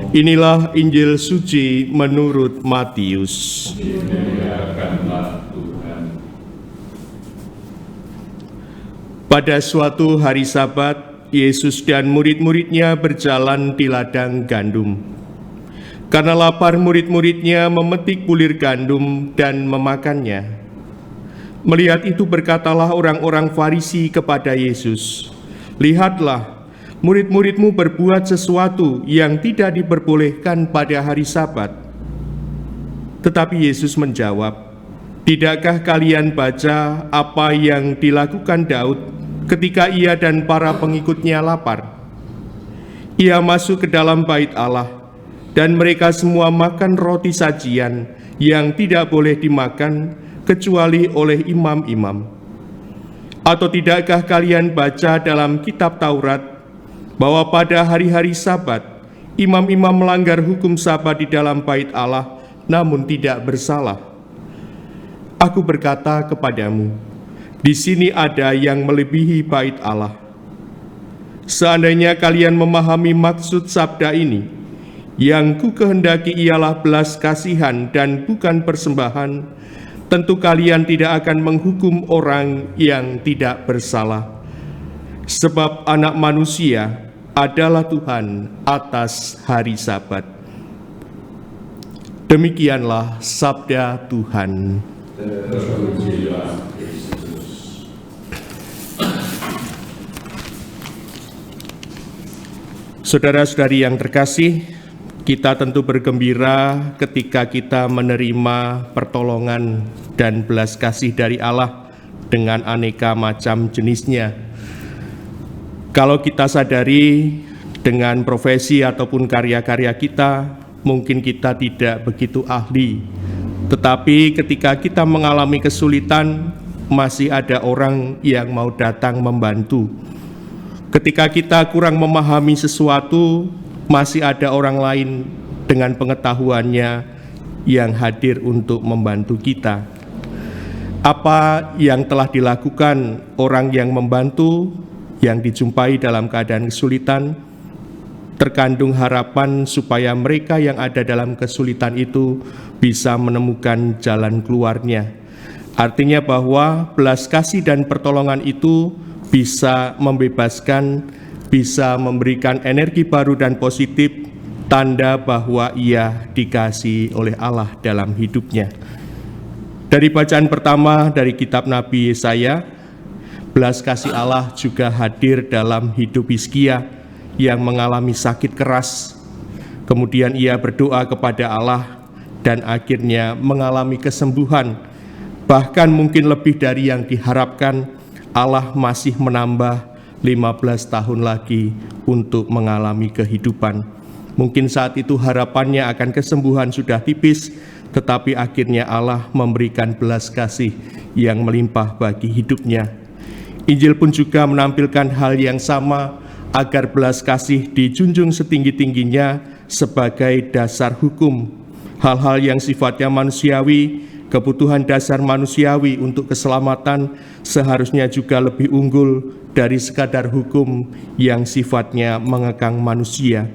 Inilah Injil suci menurut Matius. Pada suatu hari Sabat, Yesus dan murid-muridnya berjalan di ladang gandum. Karena lapar, murid-muridnya memetik bulir gandum dan memakannya. Melihat itu berkatalah orang-orang Farisi kepada Yesus, "Lihatlah, murid-muridmu berbuat sesuatu yang tidak diperbolehkan pada hari Sabat." Tetapi Yesus menjawab, "Tidakkah kalian baca apa yang dilakukan Daud ketika ia dan para pengikutnya lapar? Ia masuk ke dalam bait Allah, dan mereka semua makan roti sajian yang tidak boleh dimakan kecuali oleh imam-imam. Atau tidakkah kalian baca dalam kitab Taurat bahwa pada hari-hari Sabat imam-imam melanggar hukum Sabat di dalam bait Allah namun tidak bersalah? Aku berkata kepadamu, di sini ada yang melebihi bait Allah. Seandainya kalian memahami maksud sabda ini, yang ku kehendaki ialah belas kasihan dan bukan persembahan, tentu kalian tidak akan menghukum orang yang tidak bersalah. Sebab Anak Manusia adalah Tuhan atas hari Sabat." Demikianlah sabda Tuhan. Terpujilah Kristus. Saudara-saudari yang terkasih, kita tentu bergembira ketika kita menerima pertolongan dan belas kasih dari Allah dengan aneka macam jenisnya. Kalau kita sadari dengan profesi ataupun karya-karya kita, mungkin kita tidak begitu ahli. Tetapi ketika kita mengalami kesulitan, masih ada orang yang mau datang membantu. Ketika kita kurang memahami sesuatu, masih ada orang lain dengan pengetahuannya yang hadir untuk membantu kita. Apa yang telah dilakukan orang yang membantu, yang dijumpai dalam keadaan kesulitan, terkandung harapan supaya mereka yang ada dalam kesulitan itu bisa menemukan jalan keluarnya. Artinya bahwa belas kasih dan pertolongan itu bisa membebaskan, bisa memberikan energi baru dan positif, tanda bahwa ia dikasihi oleh Allah dalam hidupnya. Dari bacaan pertama dari kitab Nabi Yesaya, belas kasih Allah juga hadir dalam hidup Hizkia yang mengalami sakit keras. Kemudian ia berdoa kepada Allah dan akhirnya mengalami kesembuhan. Bahkan mungkin lebih dari yang diharapkan, Allah masih menambah 15 tahun lagi untuk mengalami kehidupan. Mungkin saat itu harapannya akan kesembuhan sudah tipis, tetapi akhirnya Allah memberikan belas kasih yang melimpah bagi hidupnya. Injil pun juga menampilkan hal yang sama, agar belas kasih dijunjung setinggi-tingginya sebagai dasar hukum. Hal-hal yang sifatnya manusiawi, kebutuhan dasar manusiawi untuk keselamatan seharusnya juga lebih unggul dari sekadar hukum yang sifatnya mengekang manusia.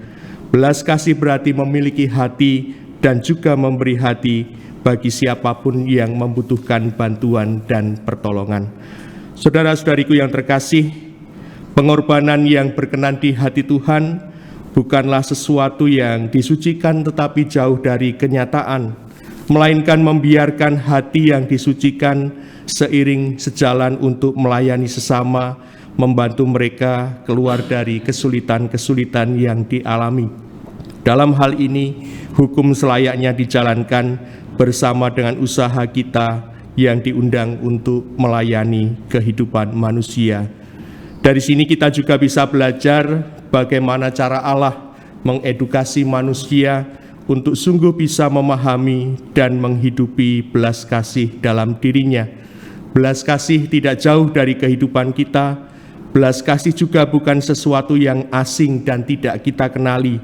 Belas kasih berarti memiliki hati dan juga memberi hati bagi siapapun yang membutuhkan bantuan dan pertolongan. Saudara-saudariku yang terkasih, pengorbanan yang berkenan di hati Tuhan bukanlah sesuatu yang disucikan tetapi jauh dari kenyataan, melainkan membiarkan hati yang disucikan seiring sejalan untuk melayani sesama, membantu mereka keluar dari kesulitan-kesulitan yang dialami. Dalam hal ini, hukum selayaknya dijalankan bersama dengan usaha kita yang diundang untuk melayani kehidupan manusia. Dari sini kita juga bisa belajar bagaimana cara Allah mengedukasi manusia untuk sungguh bisa memahami dan menghidupi belas kasih dalam dirinya. Belas kasih tidak jauh dari kehidupan kita. Belas kasih juga bukan sesuatu yang asing dan tidak kita kenali.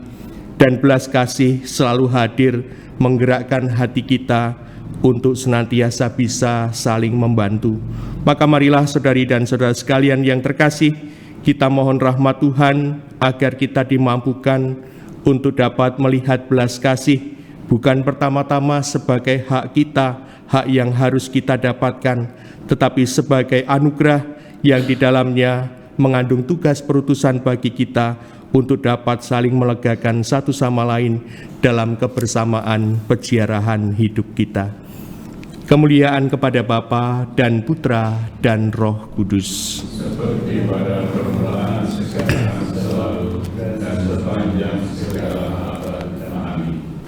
Dan belas kasih selalu hadir menggerakkan hati kita untuk senantiasa bisa saling membantu. Maka marilah saudari dan saudara sekalian yang terkasih, kita mohon rahmat Tuhan agar kita dimampukan untuk dapat melihat belas kasih bukan pertama-tama sebagai hak kita, hak yang harus kita dapatkan, tetapi sebagai anugerah yang di dalamnya mengandung tugas perutusan bagi kita untuk dapat saling melegakan satu sama lain dalam kebersamaan peziarahan hidup kita. Kemuliaan kepada Bapa dan Putra dan Roh Kudus. Seperti pada permulaan, sekarang,